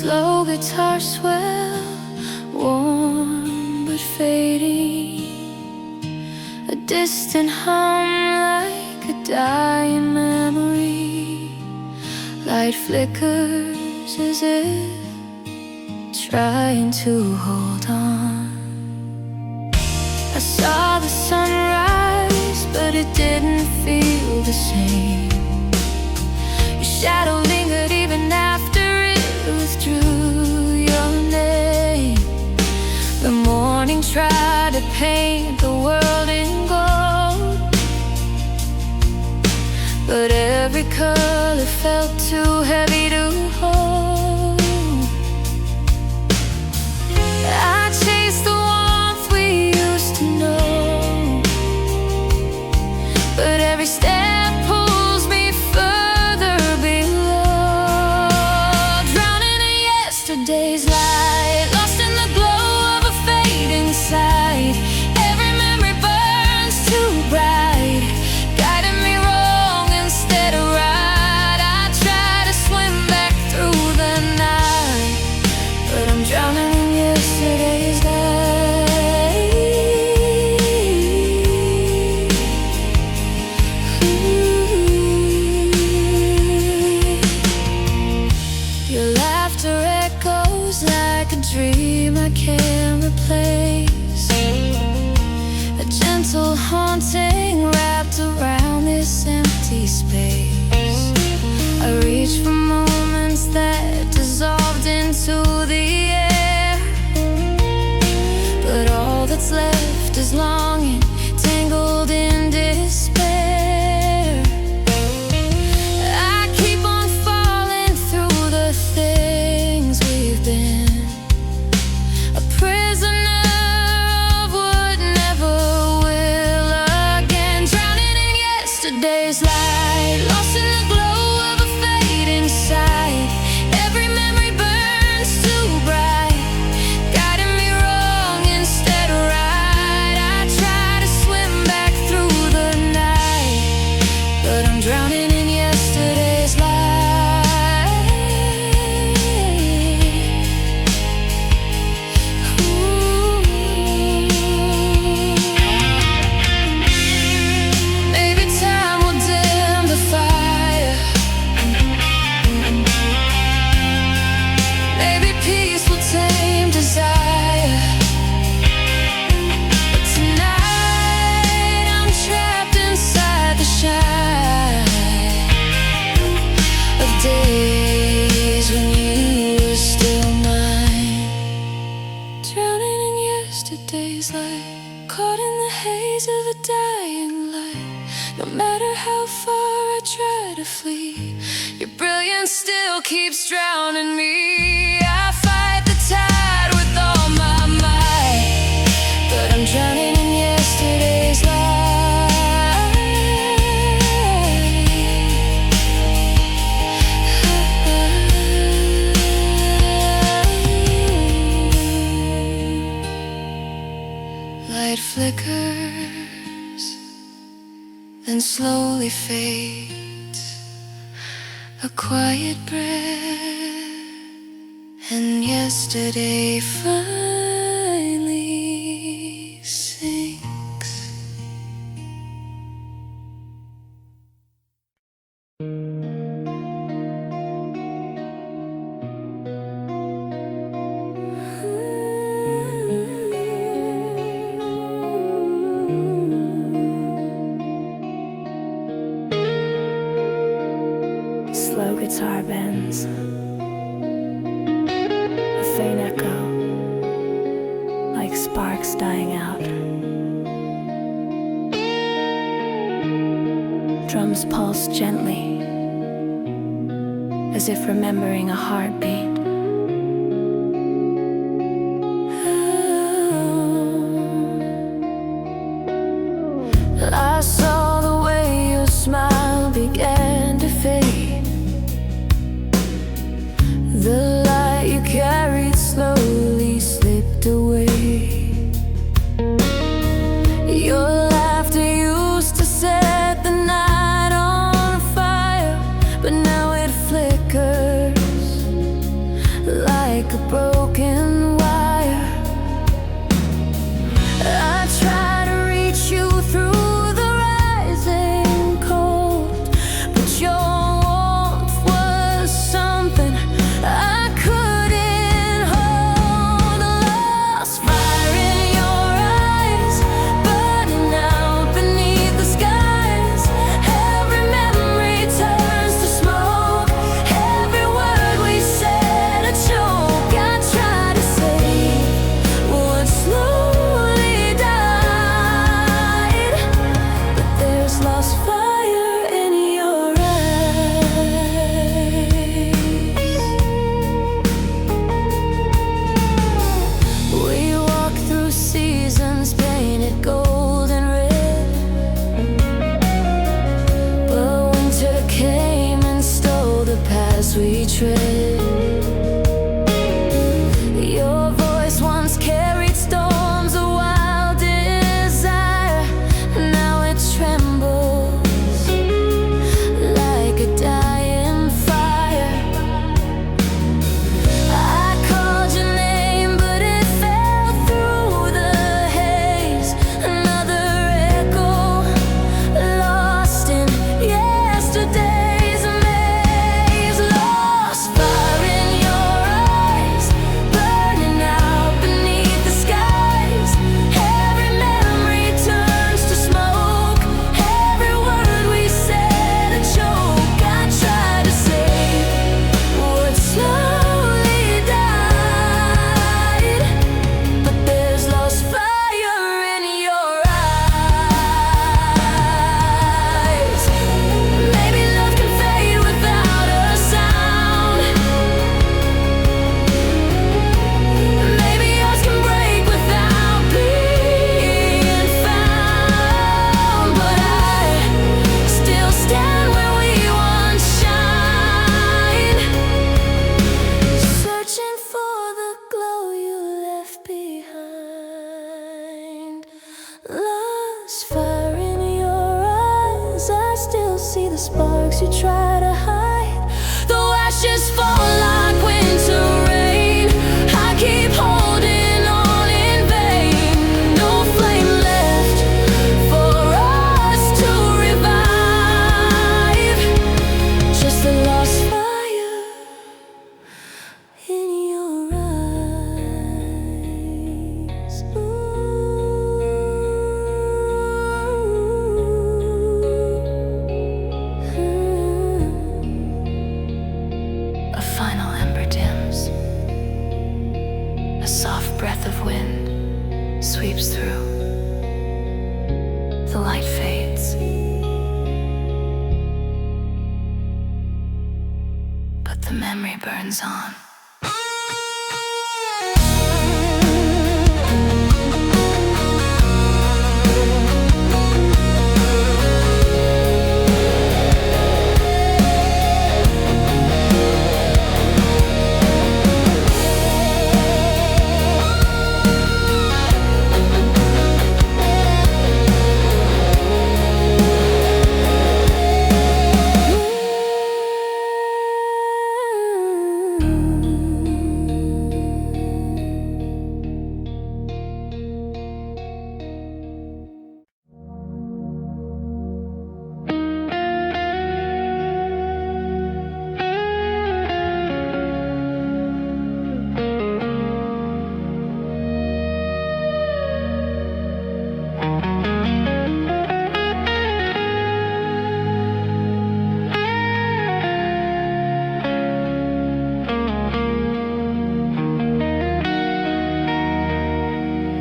slow guitar swell, warm but fading, a distant hum like a dying memory. Light flickers as if trying to hold on. I saw the sunrise, but it didn't feel the same. Your shadow lingered even after it withdrew your name. The morning tried to paint the world in gold, but every color felt too heavy to hold. I chased the warmth we used to know, but every step pulls me further below. Drowning in yesterday's light, lost in the glow of a fading sight. Every memory burns too bright, guiding me wrong instead of right. I try to swim back through the night, but I'm drowning in yesterday's light. Your laughter echoes like a dream I can't replace, a gentle haunting wrapped around this empty space. I reach for moments that dissolved into the air, but all that's left is longing, tangled in despair. I keep on falling through the things we've been, a prisoner of what never will again. Drowning in yesterday's light, lost in the glow of a fading sight. Every memory burns too bright, guiding me wrong instead of right. I try to swim back through the night, but I'm drowning in yesterday's light. Maybe time will dim the fire, maybe peace will tame desire. But tonight I'm trapped inside the shine of days when you were still mine. Drowning in yesterday's light, caught in the haze of a dying light. No matter how far I try to flee, your brilliance still keeps drowning me. I fight the tide with all my might, but I'm drowning in yesterday's light. Light flickers, then slowly fades, a quiet breath, and yesterday finally sinks. Slow guitar bends, a faint echo, like sparks dying out. Drums pulse gently, as if remembering a heartbeat. I saw the way your smile began to fade. The light you carried slowly slipped away. Your laughter used to set the night on fire, but now it flickers paths we tread. Your voice once carried storms of wild desire. Now it trembles like a dying fire. I called your name, but it fell through the haze. Another echo lost in yesterday's maze. Lost fire in your eyes, burning out beneath the skies. Every memory turns to smoke, every word we said a choke. I tried to save what slowly died, but there's lost fire in your eyes. Maybe love can fade without a sound. Maybe yours can break without being found. But I still stand where we once shined, searching for the glow you left behind. Lost fire in your eyes, I still see the sparks you try to hide. Though ashes fall like winter rain, I keep holding on in vain. No flame left for us to revive, just a lost fire in your eyes. A final ember dims. A soft breath of wind sweeps through. The light fades, but the memory burns on.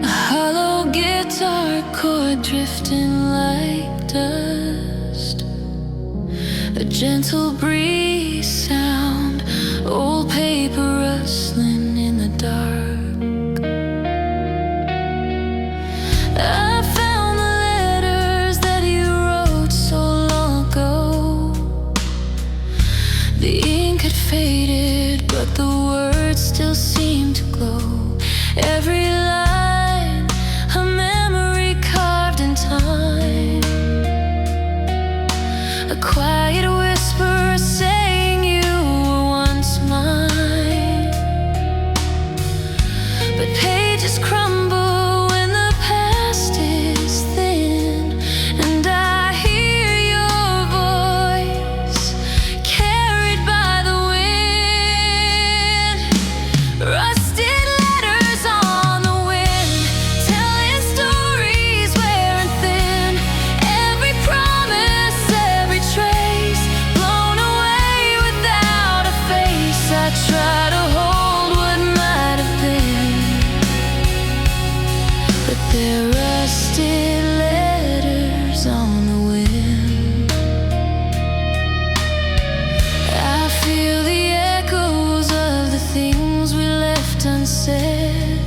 A hollow guitar chord drifting like dust. A gentle breeze sound, old paper rustling in the dark. I found the letters that you wrote so long ago. The ink had faded, but the words still seemed to glow. Every line, a memory carved in time. A quiet whisper saying you were once mine. But pages crumble when the past is thin, and I hear your voice carried by the wind. Rusted letters on the wind, telling stories wearing thin. Every promise, every trace, blown away without a face. I try to hold what might have been, but they're rusted letters on the wind. I feel the echoes of the things we left unsaid.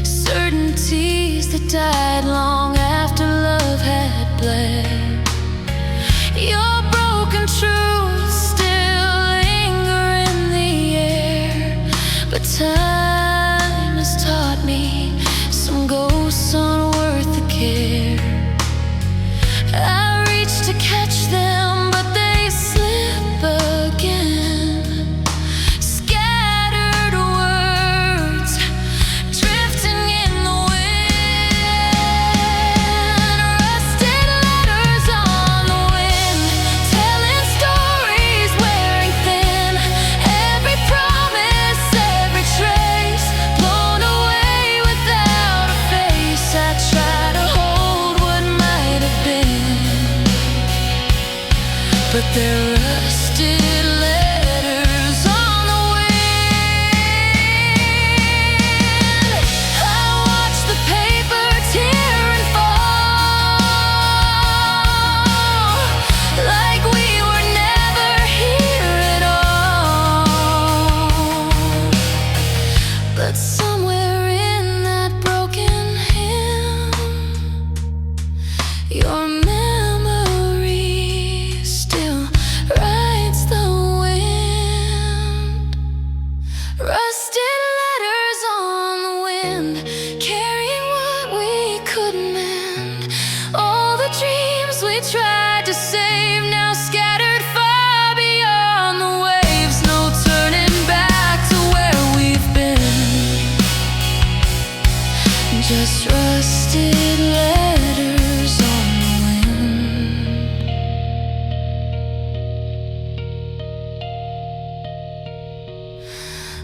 Certainties that died long after love had bled. Your broken truth still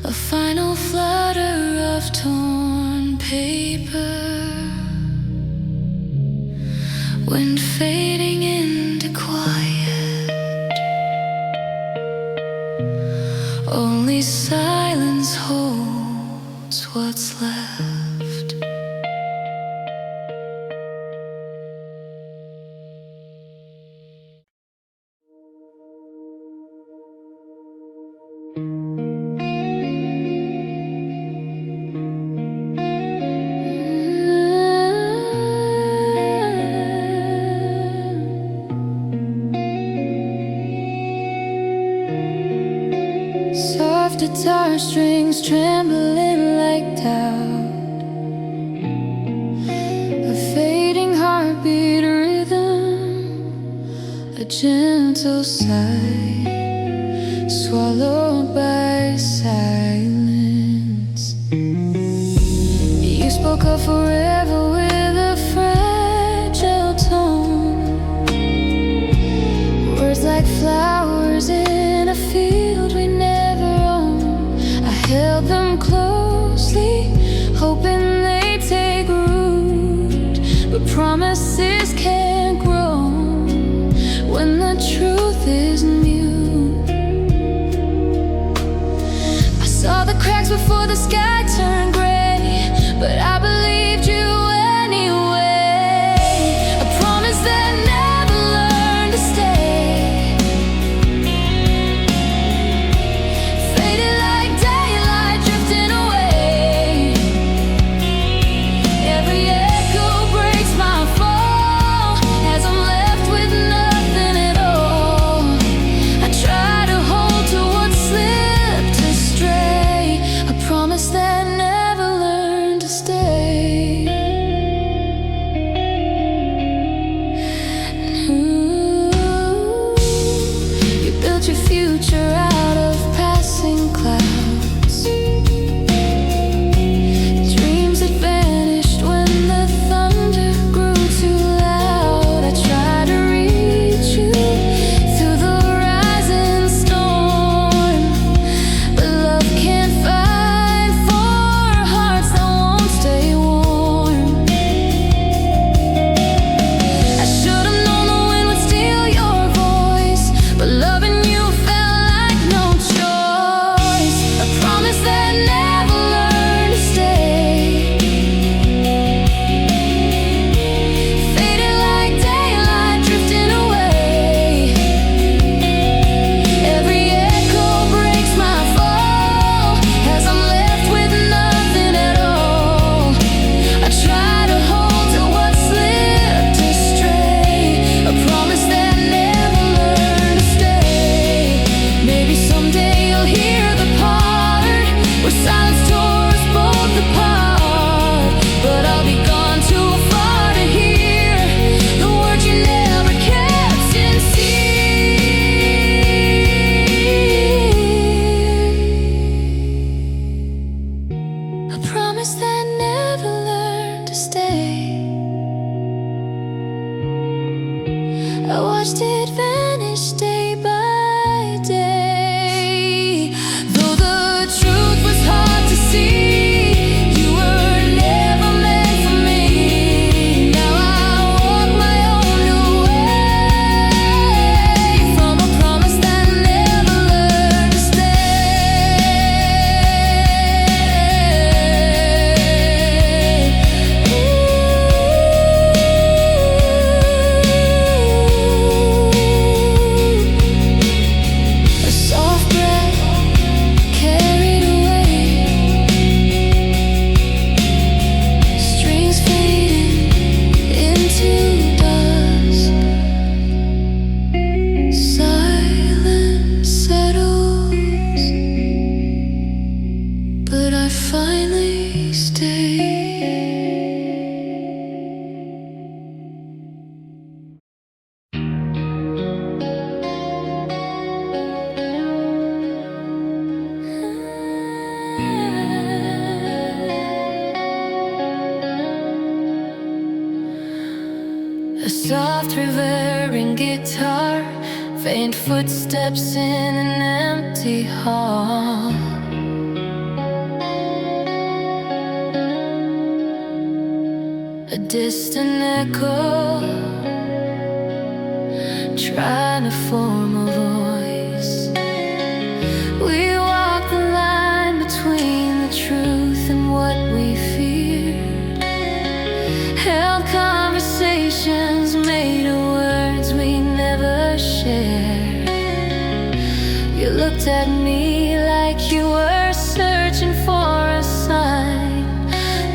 a final flutter of torn paper, wind fading into quiet, only silence holds what's left. Soft guitar strings trembling like doubt, a fading heartbeat rhythm, a gentle sigh swallowed by silence. You spoke of forever with a fragile tone, words like flowers in a field we never owned. I held them closely, hoping they'd take root, but promises can't grow when the truth is mute. I saw the cracks before the sky turned gray, but I believed you anyway. A promise that never learned to stay, faded like daylight drifting away. Every echo breaks my fall as I'm left with nothing at all. I try to hold to what slipped astray, a promise that never learned to stay. Ooh, you built your future out of passing clouds, dreams that vanished when the thunder grew too loud. I tried to reach you through the rising storm, but love can't fight for hearts that won't stay warm. I should have known the wind would steal your voice, but loving you felt like no choice. A promise that never learned to stay, faded like daylight drifting away. Every echo breaks my fall as I'm left with nothing at all. I try to hold to what slipped astray, a promise that never learned to stay. Maybe someday you'll hear the part where silence tore us both apart, but I'll be gone too far to hear the words you never kept sincere. A promise that never learned to stay. I watched it vanish day by day. Though the truth was hard to see, you were never meant for me. Now I walk my own new way from a promise that never learned to stay. A soft breath carried away, strings fading into dust. Silence settles, but I finally stay. A soft reverbing guitar, faint footsteps in an empty hall. distant echo, trying to form a voice. We walk the line between the truth and what we feared, held conversations made of words we never shared. You looked at me like you were searching for a sign,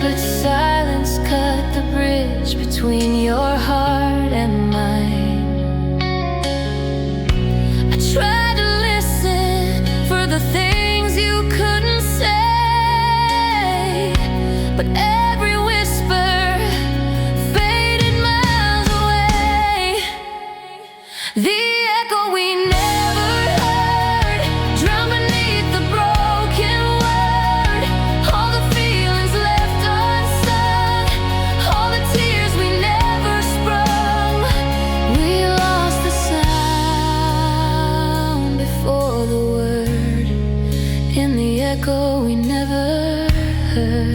but silence cut the bridge between your heart and mine. I tried to listen for the things you couldn't say, but every whisper faded miles away. The echo we never heard, drowned beneath the broken word. All the feelings left unsung, all the tears we never sprung. We lost the sound before the word, in the echo we never heard.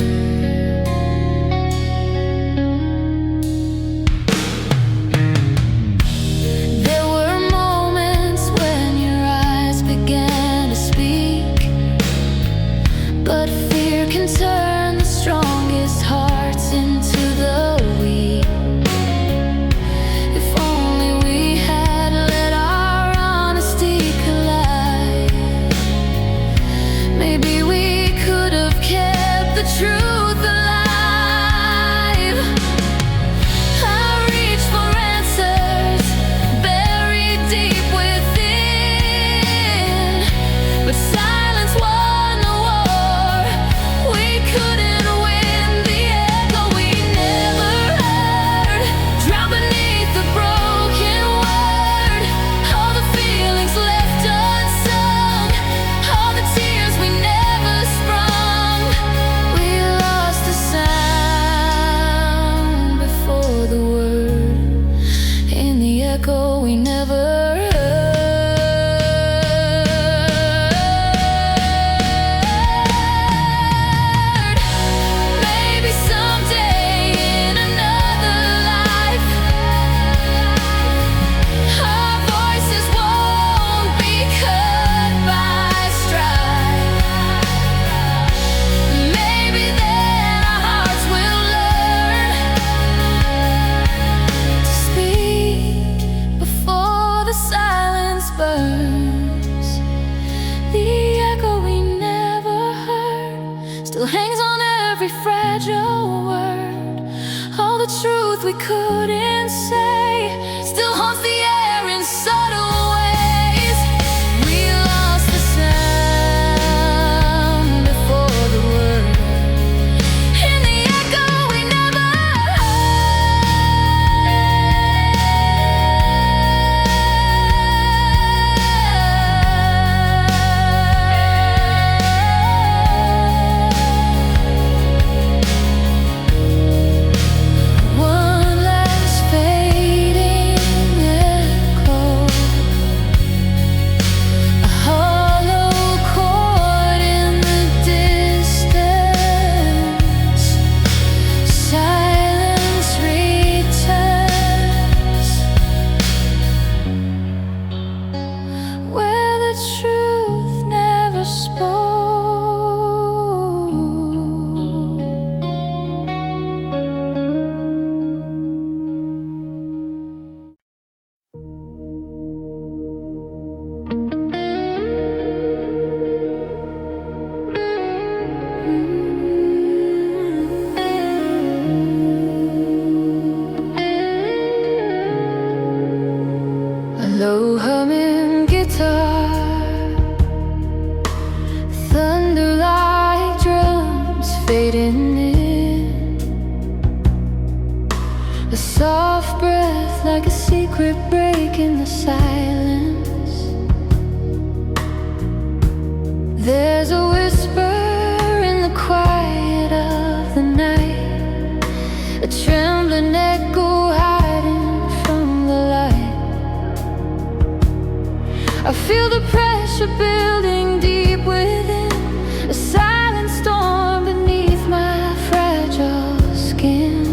There were moments when your eyes began to speak, but fear can turn the strongest hearts into the weak. If only we had let our honesty collide, maybe we could have kept the truth alive. I reached for answers buried deep within, but silence won the war we couldn't win. The echo we never heard, drowned beneath the broken word. All the feelings left unsung, all the tears we never sprung. We lost the sound before the word, in the echo we never heard. Maybe someday in another life, our voices won't be cut by strife. Maybe then our hearts will learn to speak before the silence burns. The echo we never heard still hangs on every fragile word. All the truth we couldn't say still haunts the air in subtle ways. We lost the sound before the word, in the echo we never one last fading echo, a hollow chord in the distance. Silence returns, where the truth never spoke. A low humming guitar, thunder like drums fading in, a soft breath like a secret break in the silence. There's a whisper in the quiet of the night, a trembling echo hiding from the light. I feel the pressure building deep within, a silent storm beneath my fragile skin.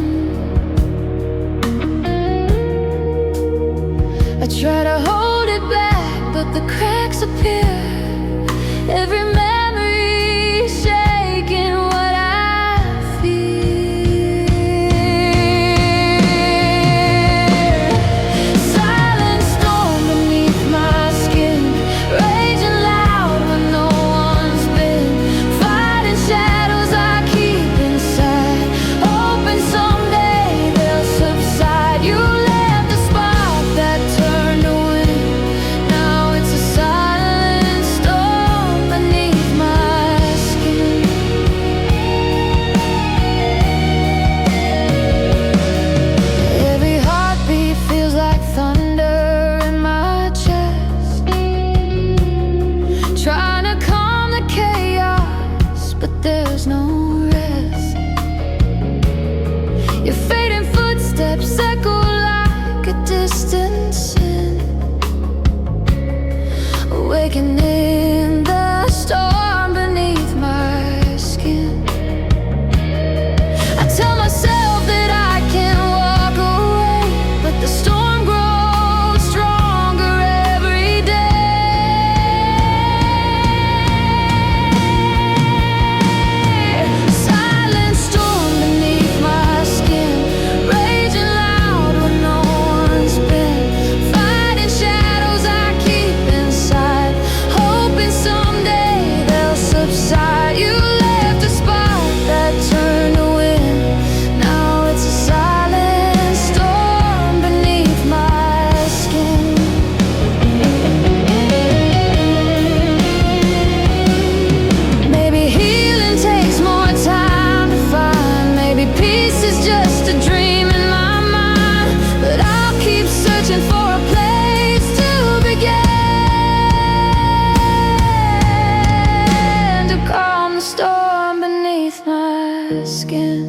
the skin.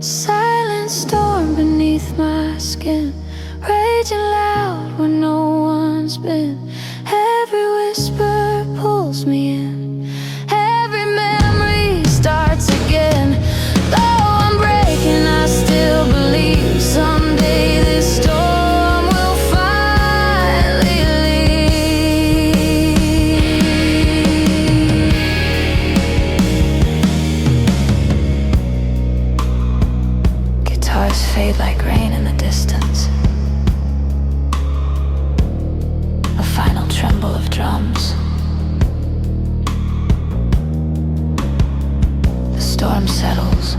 Silent storm beneath my skin, raging loud where no one's been. Every whisper pulls me in, every memory starts again. Though I'm breaking, I still believe someday this storm will finally leave. Guitars fade like rain in the distance. A final tremble of drums. The storm settles,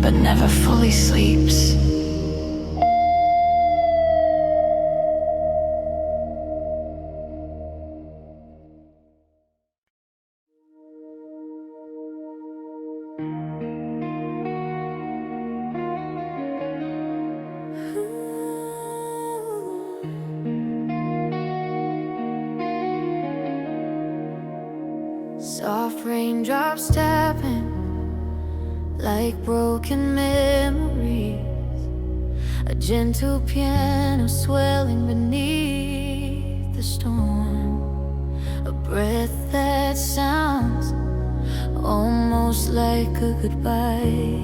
but never fully sleeps. Soft raindrops tapping like broken memories. A gentle piano swelling beneath the storm. A breath that sounds almost like a goodbye.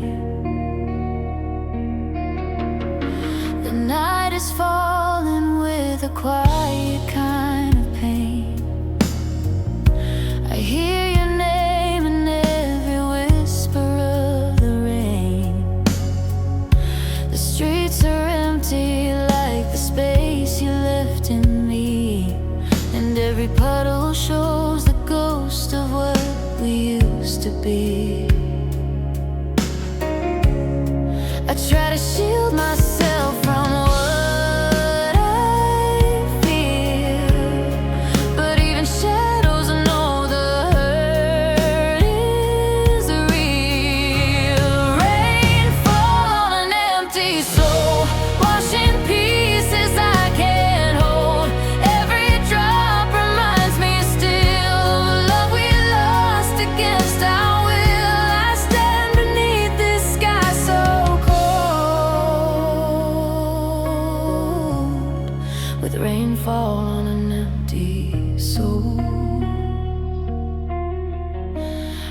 The night is falling with a quiet kind of pain. I hear your name in every whisper of the rain. The streets are empty like the space you left in me, and every puddle shows the ghost of what we used to be. I try to shield myself from what I feel, but even shadows know the hurt is real. Rainfall on an empty soul, washing pieces I can't hold. Every drop reminds me still of love we lost against our will. I stand beneath this sky so cold, with rainfall on an empty soul.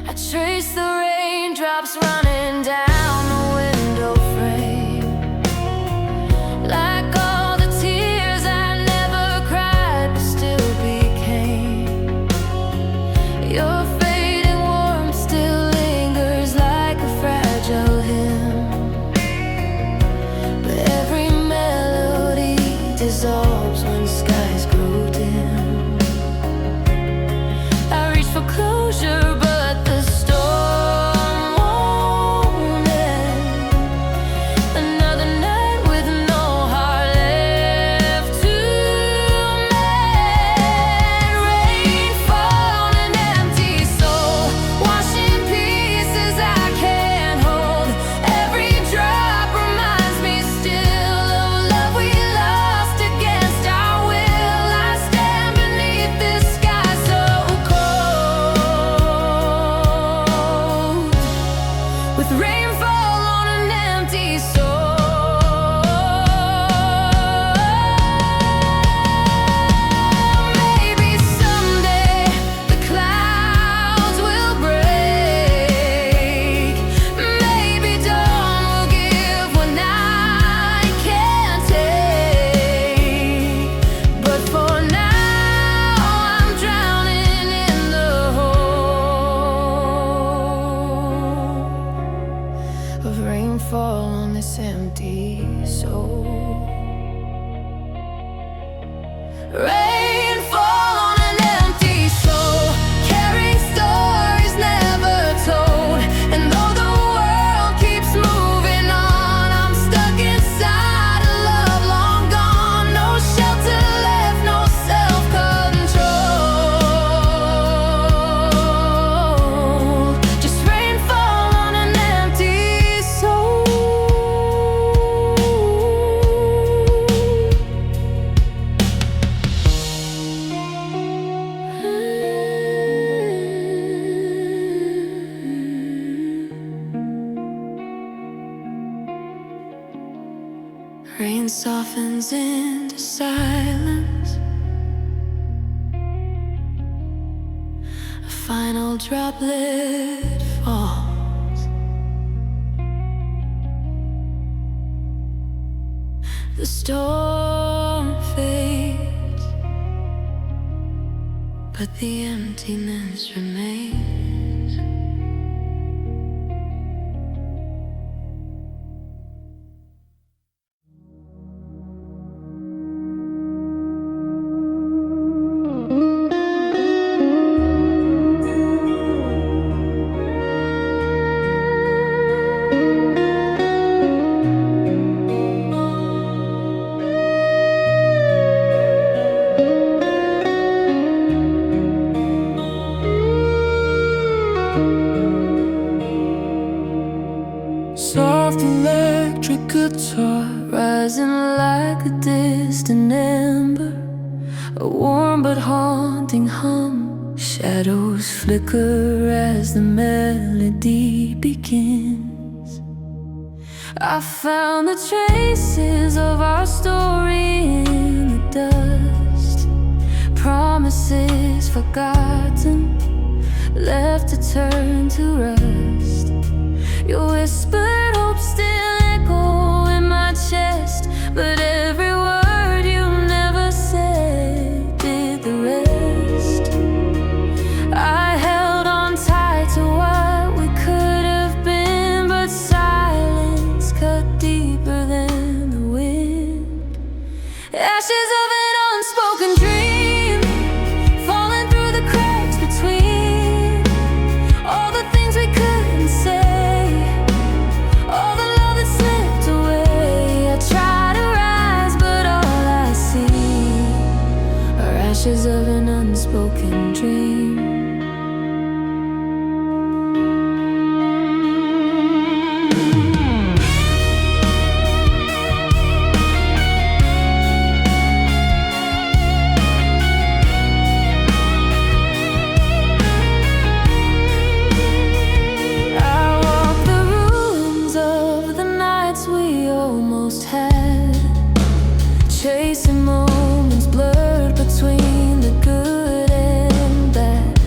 I trace the raindrops running down the window frame, like all the tears I never cried but still became. Your fading warmth still lingers like a fragile hymn, but every melody dissolves when skies grow dim. I reach for closure, but the storm won't softens into silence. A final droplet falls. The storm fades, but the emptiness remains. Soft electric guitar rising like a distant ember, a warm but haunting hum. Shadows flicker as the melody begins. I found the traces of our story in the dust, promises forgotten, left to turn to rust. Your whispered hope still echo in my chest, but every word you never said did the rest. I held on tight to what we could have been, but silence cut deeper than the wind. Ashes of an unspoken dream, falling through the cracks between all the things we couldn't say. Ashes of an unspoken dream. I walk the ruins of the nights we almost had, chasing moments blurred between the good and bad.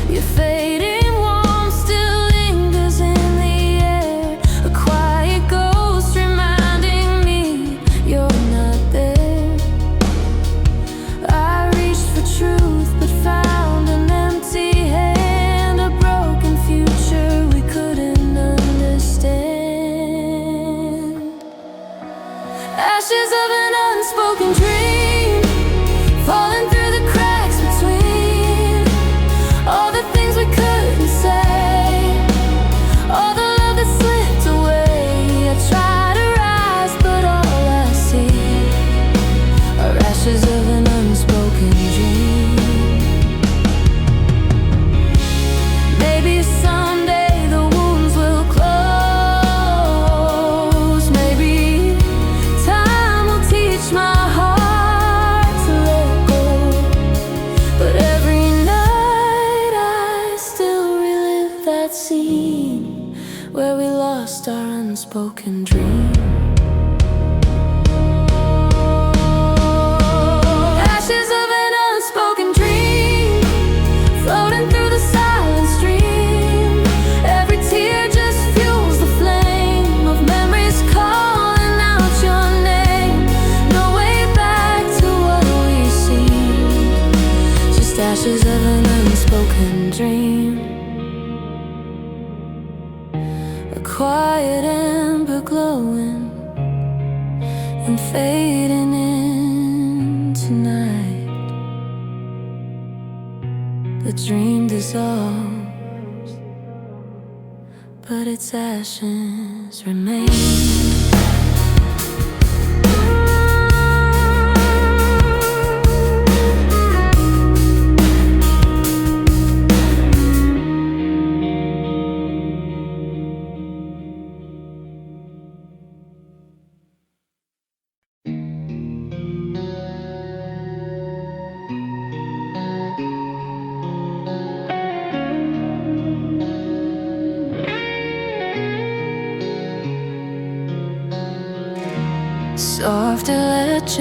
Your fading warmth still lingers in the air, a quiet ghost reminding me you're not there. I reached for truth but found an empty hand, a broken future we couldn't understand. Ashes of an unspoken dream, falling through the cracks between all the things we couldn't say, all the love that slipped away. I try to rise, but all I see are ashes of an unspoken dream. Maybe someday the wounds will close. Maybe time will teach my heart to let go. But every night I still relive that scene where we lost our unspoken dream. Ashes of an unspoken dream, floating through the silent stream. Every tear just fuels the flame of memories calling out your name. No way back to what we seemed, just ashes of an unspoken dream. A quiet ember glowing and fading into night. The dream dissolves, but its ashes remain.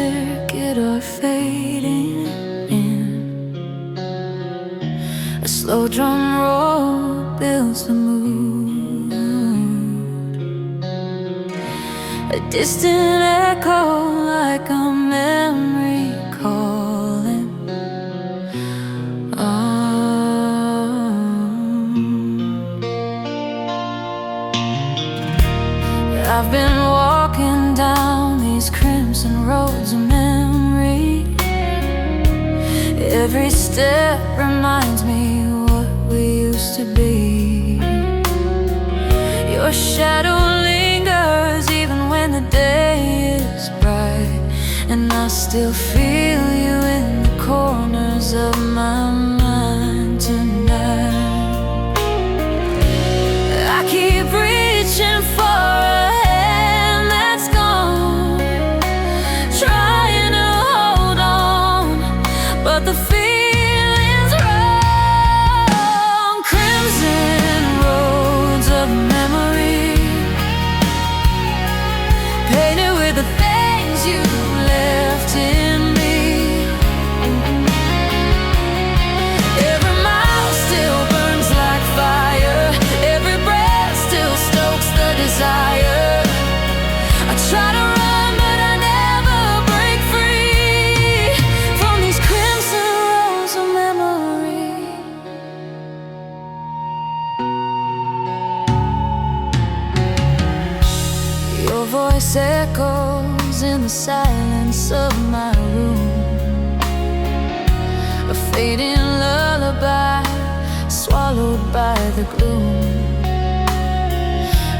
circuit are fading in. A slow drum roll builds the mood, a distant echo like a memory calling. I've been walking down these crimson roads of memory. Every step reminds me what we used to be. Your shadow lingers even when the day is bright, and I still feel you in the corners of my mind tonight. I keep reaching for a hand that's gone, trying to hold on, but the feeling's wrong. Crimson roads of memory, painted with the things you left in me. Every mile still burns like fire, every breath still stokes the desire. I try to run but I never break free from these crimson roads of memory. Your voice echoes in the silence of my room, a fading lullaby swallowed by the gloom.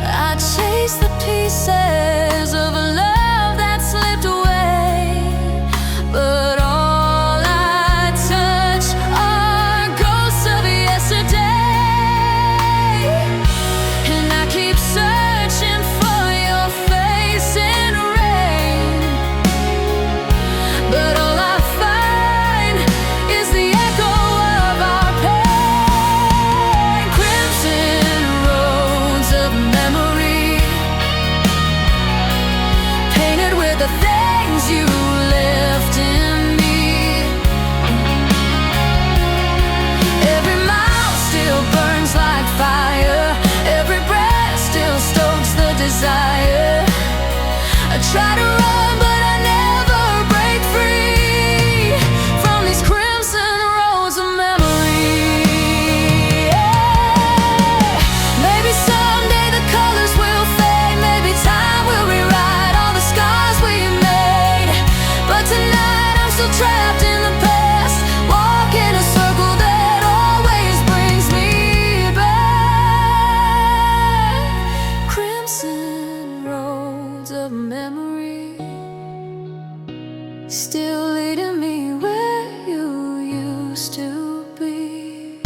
I chase the pieces of a love that slipped away, but all I touch are ghosts of yesterday. And I keep searching for your face in rain, but all I find is the echo of our pain. Crimson roads of memory, painted with the things you left in me. Every mile still burns like fire, every breath still stokes the desire. I try to run but I never break free from these crimson roads of memory. Maybe someday the colors will fade, maybe time will rewrite all the scars we made, but tonight I'm still trapped in the past, walking a circle that always brings me back. Crimson roads of memory, still leading me where you used to be.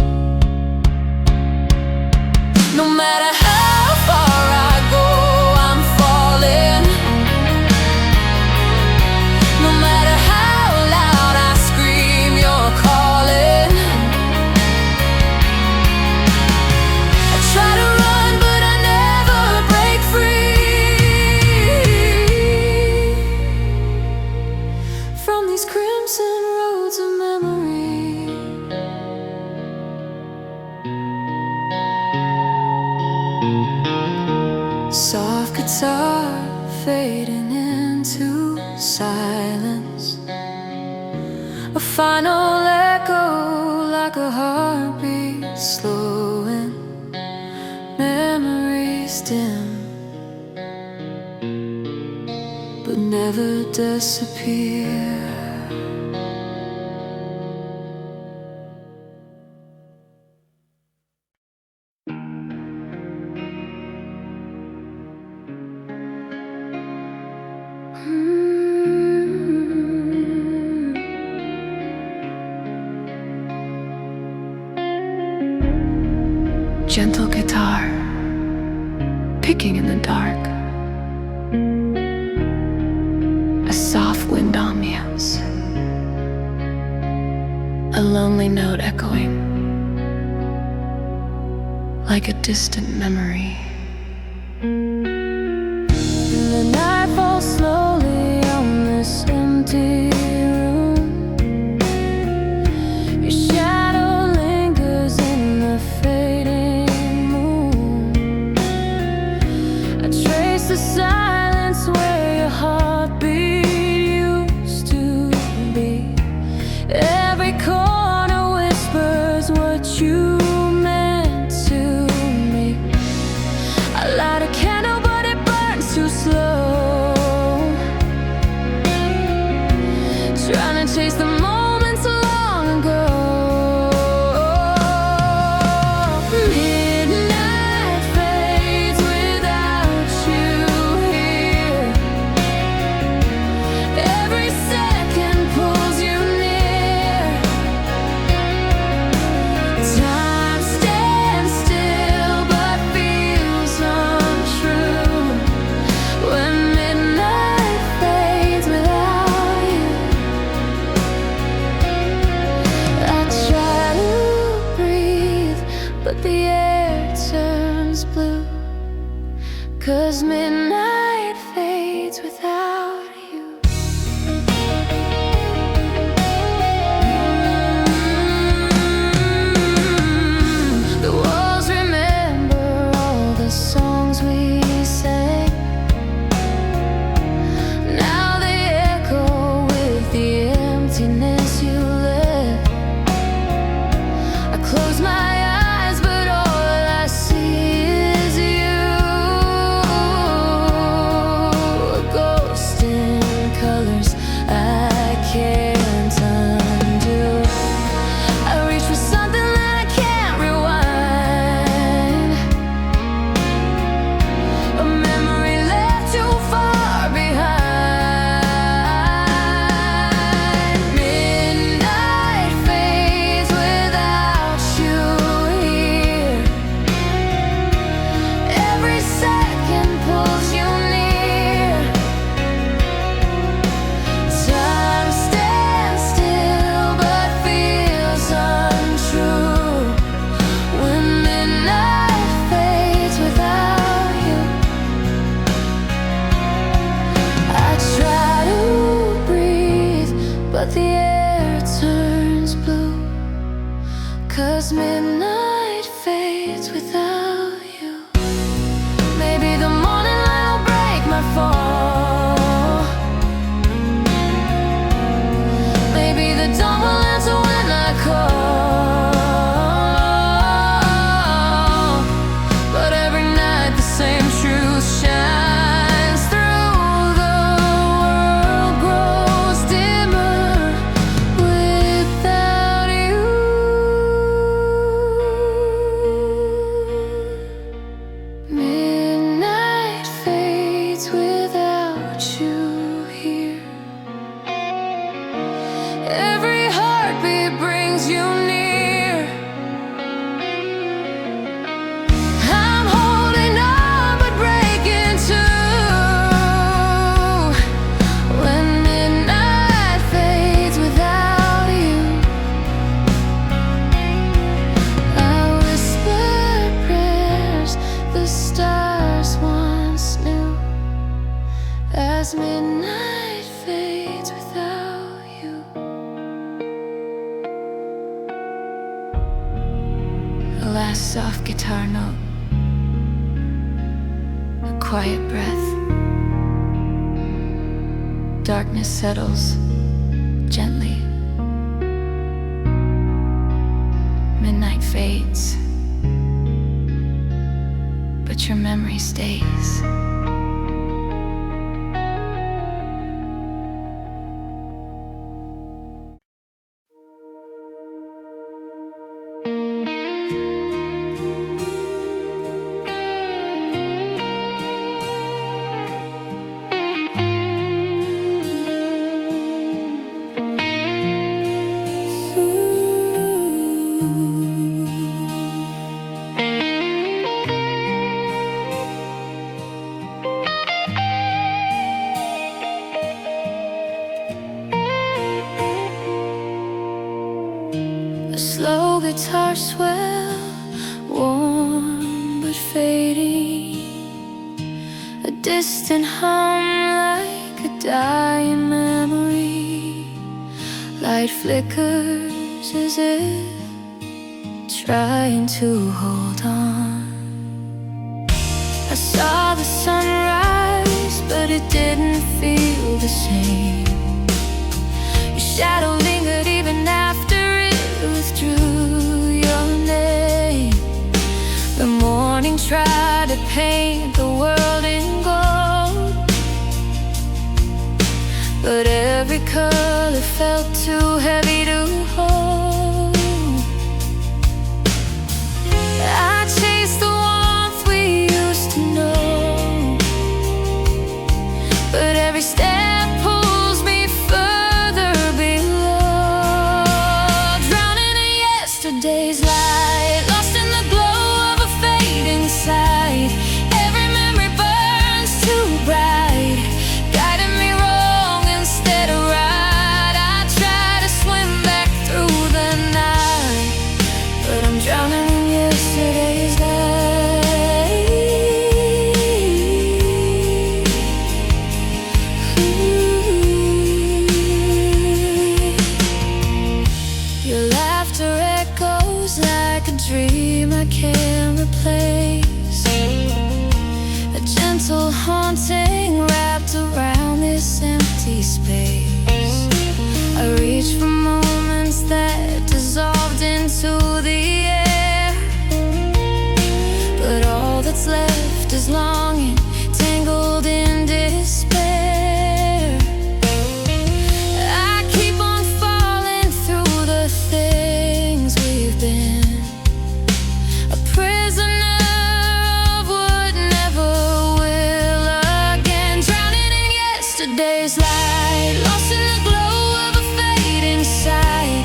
No matter how far I go, I'm falling. No matter how loud I scream, you're calling. I try to run but I never break free from these crimson roads of memory. Soft guitar fading into silence, a final echo like a heartbeat slowing. Memories dim but never disappear. Gentle guitar, picking in the dark. A soft wind ambience, a lonely note echoing like a distant memory. The night falls slowly on this empty you meant to me. I light a candle but it burns too slow, trying to chase the moments long ago. Midnight fades without you here. Every second pulls you near. Time stands still but feels untrue when midnight fades without you. I try to breathe, but the air turns blue, 'cause midnight fades without you. The walls remember all the songs we sang. Now they echo with the emptiness you left. I close my eyes, but all I see is you. A ghost in colors I can't undo. I reach for something that I can't rewind, a memory left too far behind. Midnight fades without you here. Every second pulls you near. Time stands still but feels untrue when midnight fades without you. I try to breathe, but the air turns blue, 'cause midnight fades without you. Maybe the morning light will break my fall. Maybe the dawn will answer when I call. But every night the same truth shines through. The world grows dimmer without you. Midnight fades without you here. Every heartbeat brings you near. I'm holding on but breaking too when midnight fades without you. I whisper prayers the stars once knew, as midnight fades without you. A last soft guitar note, a quiet breath. Darkness settles gently. Midnight fades, but your memory stays. A slow guitar swell, warm but fading. A distant hum like a dying memory. Light flickers as if trying to hold on. I saw the sunrise, but it didn't feel the same. Your shadow lingered even after it withdrew. Your felt too heavy to hold. I chased the warmth we used to know, but every step pulls me further below. Drowning in yesterday's light, lost in the glow of a fading sight. Every memory burns too bright, guiding me wrong instead of right. I try to swim back through the night, but I'm drowning in yesterday's light. Your laughter echoes like a dream I can't replace, a gentle haunting wrapped around this empty space. I reach for moments that dissolved into the air, but all that's left is longing, tangled in despair. I keep on falling through the things we've been, a prisoner of what never will again. Drowning in yesterday's light, lost in the glow of a fading sight.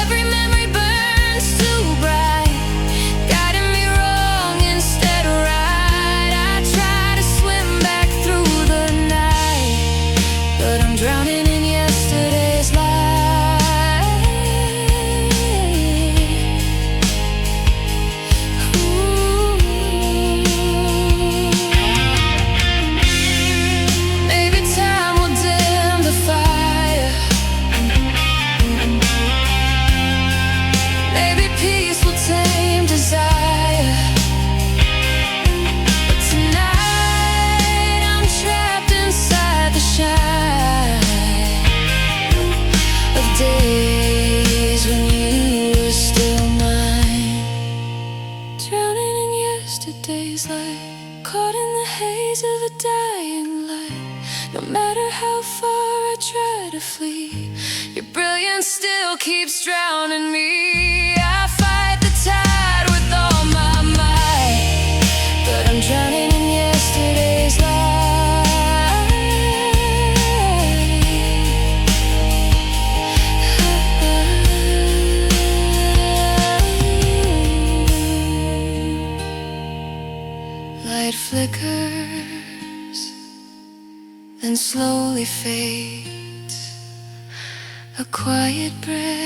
Every memory burns too bright, guiding me wrong instead of right. I try to swim back through the night, but I'm drowning in yesterday's light. Maybe time will dim the fire, maybe peace will tame desire. But tonight I'm trapped inside the shine of days when you were still mine. Drowning in yesterday's light, caught in the haze of a dying light. No matter how far I try to flee, your brilliance still keeps drowning me. I fight the tide with all my might, but I'm drowning in yesterday's light. Light flickers, then slowly fades, a quiet breath,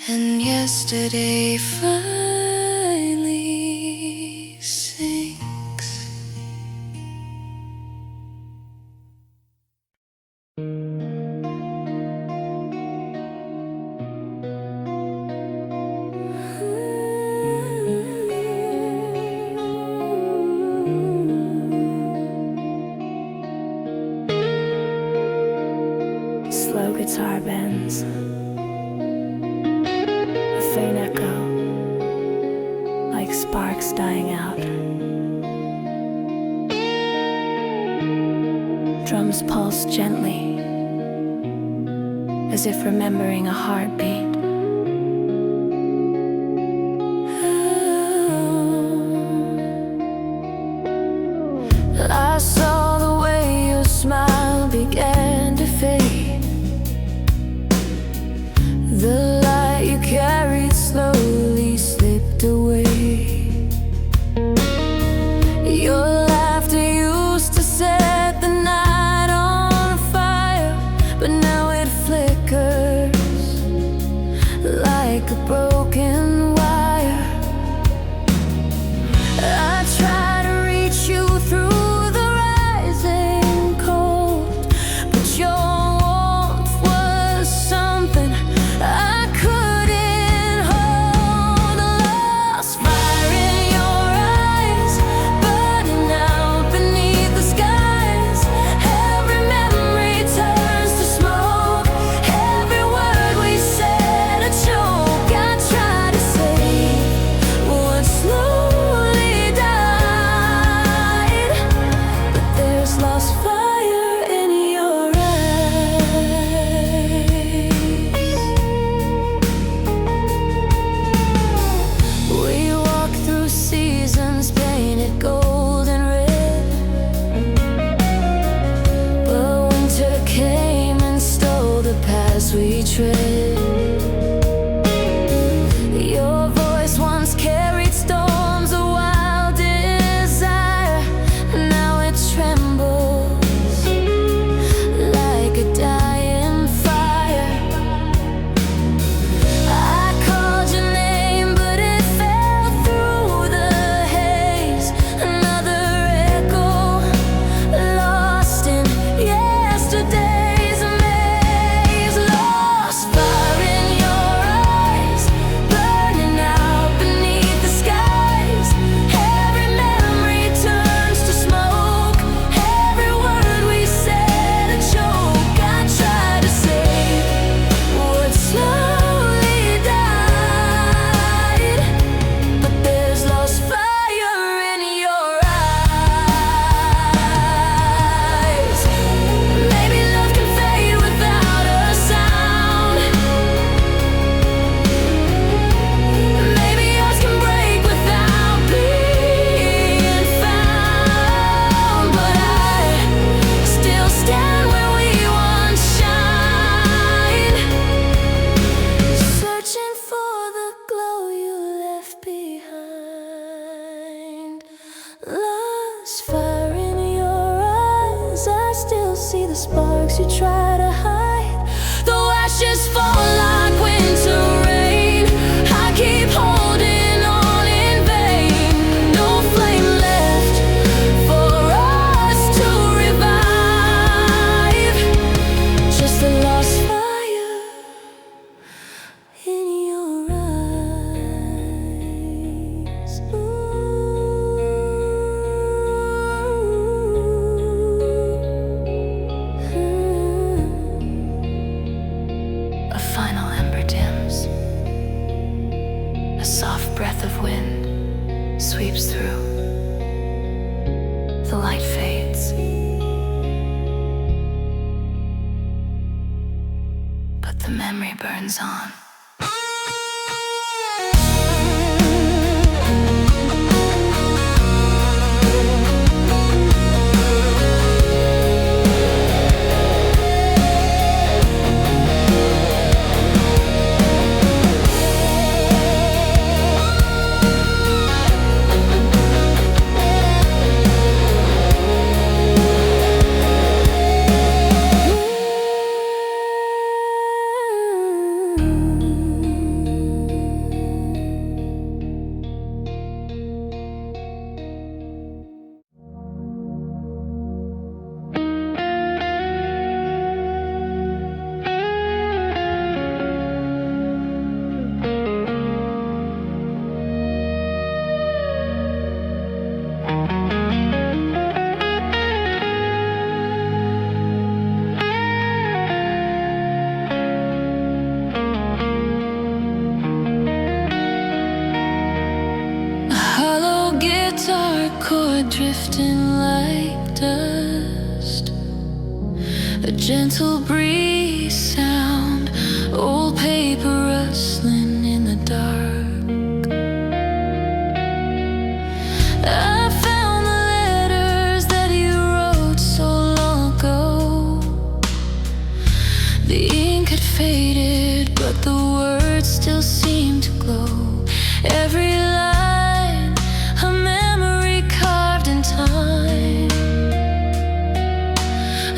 and yesterday finally sinks. Slow guitar bends, a faint echo, like sparks dying out. Drums pulse gently, as if remembering a heartbeat. I saw the way your smile began to fade. The light you carried slowly slipped away. Your laughter used to set the night on fire, but now it flickers like a broken wire. I try to reach you through the rising cold, but your warmth was something I couldn't hold. A lost fire in your eyes, burning out beneath the skies. Every memory turns to smoke, every word we said a choke. I tread. Your voice once carried storms of wild desire. Now it trembles like a dying fire. I called your name, but it fell through the haze. Another echo lost in yesterday's maze. Lost fire in your eyes, burning out beneath the skies. Every memory turns to smoke, every word we said a joke. I tried to save what slowly died, but there's lost fire in your eyes. Maybe love can fade without a sound. Maybe hearts can break without being found. But I still stand where we once shined, searching for the glow you left behind. Lost fire in your eyes, I still see the sparks you try to hide. Though ashes fall like winter rain, I keep holding on in vain. No flame left for us to revive, just a lost fire in your eyes. A final ember dims. A soft breath of wind sweeps through. The light fades, but the memory burns on. A hollow guitar chord drifting like dust. A gentle breeze sound, old paper rustling in the dark. I found the letters that you wrote so long ago. The ink had faded, but the words still seemed to glow. Every line, a memory carved in time.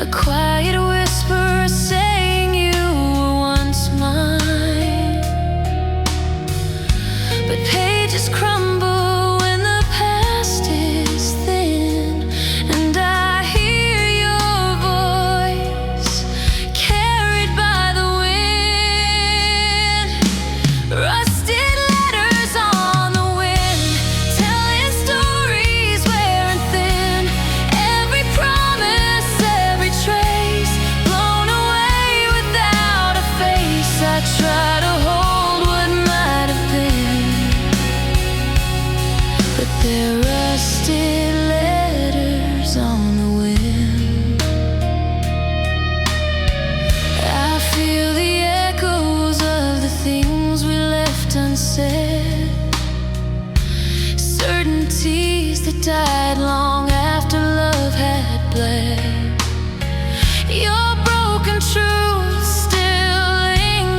A quiet whisper saying you were once mine. But pages crumble when the past is thin, and I hear your voice carried by the wind. Rusted letters on the wind, telling stories wearing thin. Every promise, every trace, blown away without a face. I try to hold what might have been, but they're rusted letters on the wind. I feel the echoes of the things we left unsaid, certainties that died long after love had bled. Your broken truth still lingers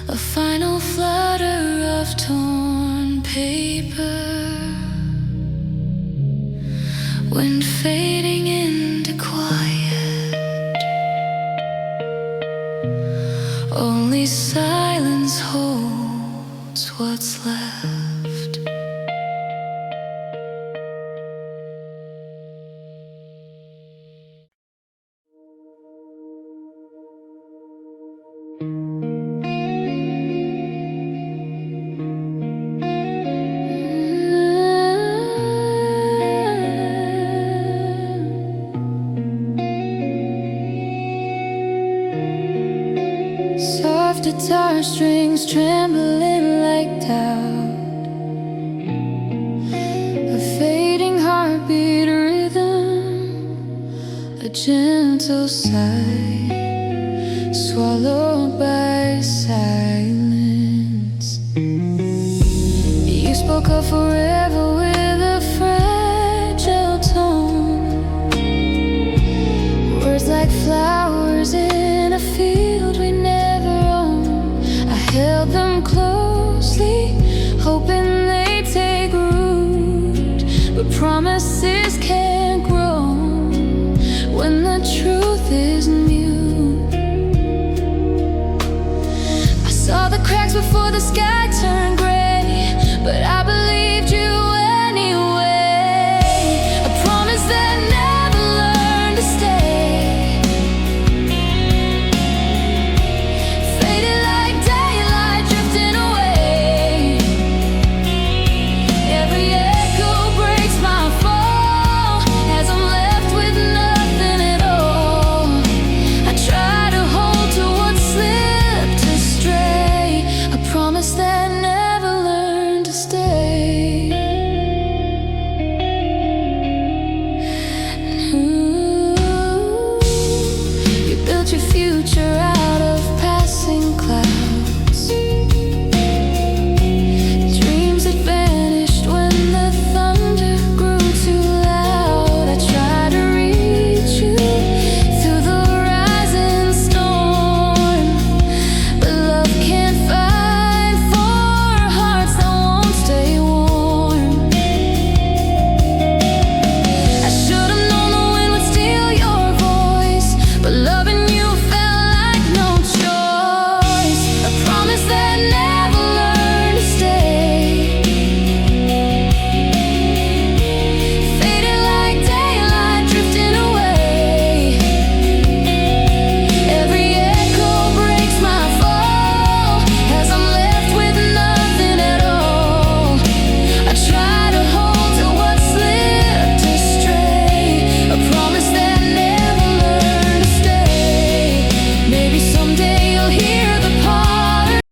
a final flutter of torn paper, wind fading into quiet, only silence holds what's left. Soft guitar strings trembling like doubt, a fading heartbeat rhythm, a gentle sigh swallowed by silence. You spoke of forever with a fragile tone, words like flowers in a field we never owned. I held them closely, hoping they'd take root, but promises can't grow when the truth is mute. I saw the cracks before the sky turned gray, but I